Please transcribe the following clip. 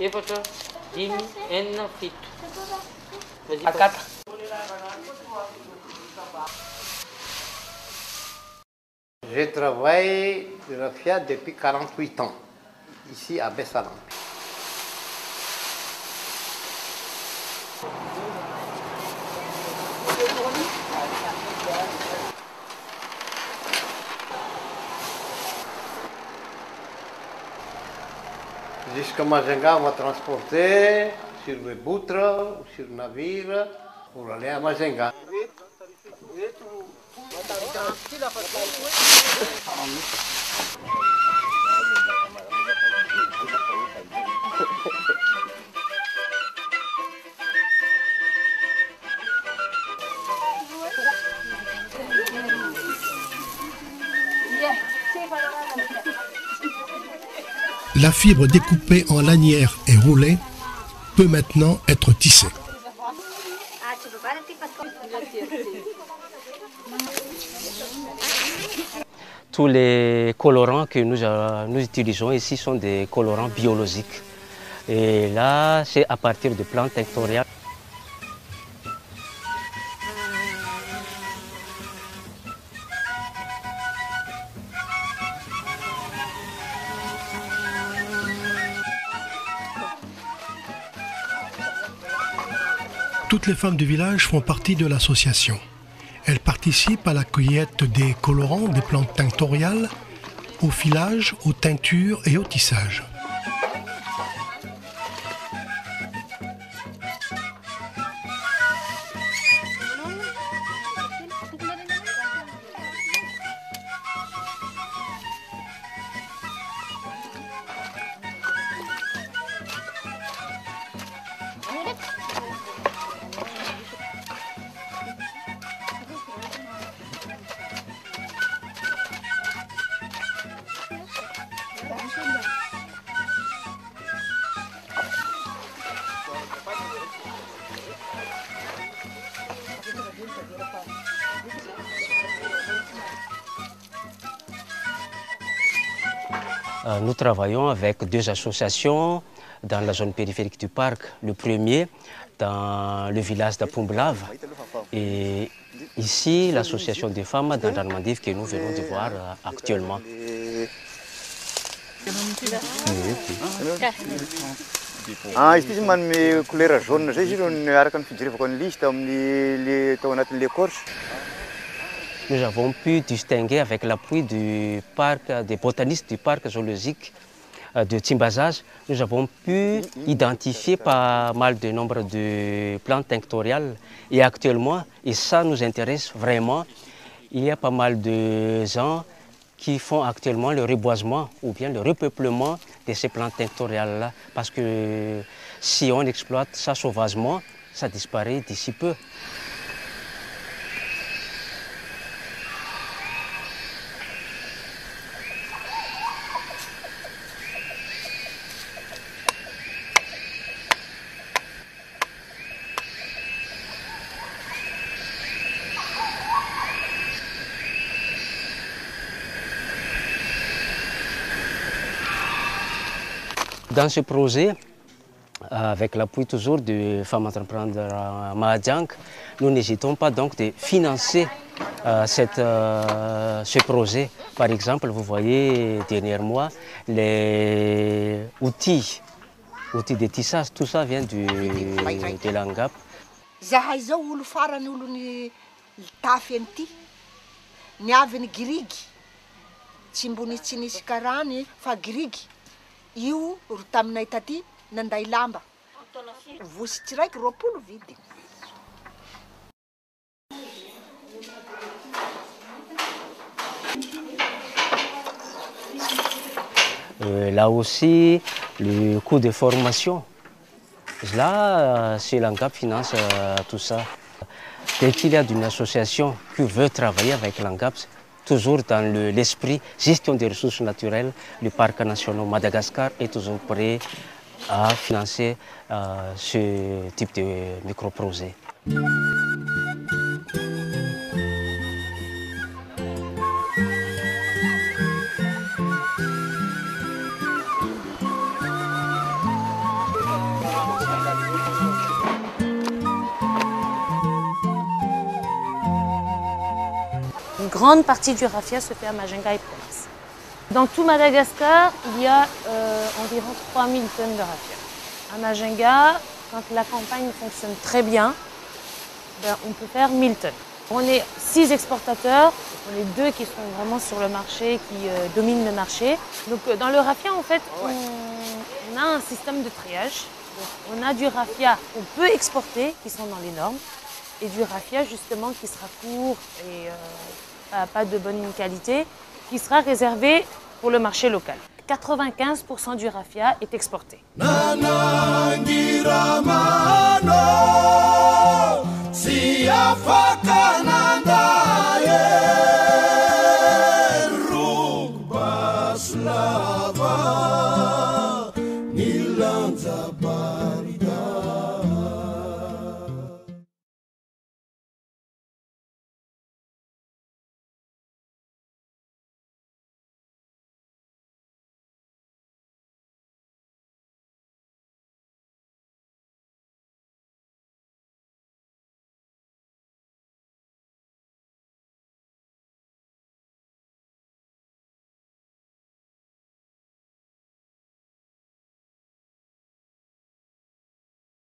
À 4. Je travaille de la Fiat depuis 48 ans, ici à Bessalampi. Jusqu'à Mazenga, on va transporter sur les boutres ou sur le navire pour aller à Mazenga. La fibre découpée en lanières et roulée peut maintenant être tissée. Tous les colorants que nous utilisons ici sont des colorants biologiques. Et là, c'est à partir de plantes tinctoriales. Toutes les femmes du village font partie de l'association. Elles participent à la cueillette des colorants, des plantes tinctoriales, au filage, aux teintures et au tissage. Nous travaillons avec deux associations dans la zone périphérique du parc. Le premier, dans le village d'Apumblav. Et ici, l'association des femmes dans Darmandiv que nous venons de voir actuellement. Ici, manome couleur jaune, zay izy ny araka ny fijerevako ny liste amin'ny tao anatin'ilay Corse. Nous avons pu distinguer avec l'appui du parc, des botanistes du parc zoologique de Timbazaz, nous avons pu identifier pas mal de nombre de plantes tinctoriales. Et actuellement, et ça nous intéresse vraiment, il y a pas mal de gens qui font actuellement le reboisement ou bien le repeuplement de ces plantes tinctoriales-là. Parce que si on exploite ça sauvagement, ça disparaît d'ici peu. Dans ce projet, avec l'appui toujours de Femmes Entrepreneurs Mahadjank, nous n'hésitons pas donc de financer ce projet. Par exemple, vous voyez derrière moi les outils de tissage, tout ça vient de l'Angap. Zahay zao olo farany olo ny tafy an'ity niavy ny girigy tsy mbony tsy nisy karany fa girigy io ro taminay taty nanday lamba vositsy raiky 20 vidy. Là aussi, le coût de formation. Là, c'est l'ANGAP finance tout ça. Dès qu'il y a une association qui veut travailler avec l'ANGAP, toujours dans l'esprit gestion des ressources naturelles, le parc national Madagascar est toujours prêt à financer ce type de micro-projet. grande partie du raffia se fait à Majinga et province. Dans tout Madagascar, il y a environ 3000 tonnes de raffia. À Majinga, quand la campagne fonctionne très bien, on peut faire 1000 tonnes. On est 6 exportateurs, on est 2 qui sont vraiment sur le marché, qui dominent le marché. Donc dans le raffia, en fait, on a un système de triage. Donc, on a du raffia qu'on peut exporter, qui sont dans les normes, et du raffia justement qui sera court et pas de bonne qualité, qui sera réservé pour le marché local. 95% du raffia est exporté.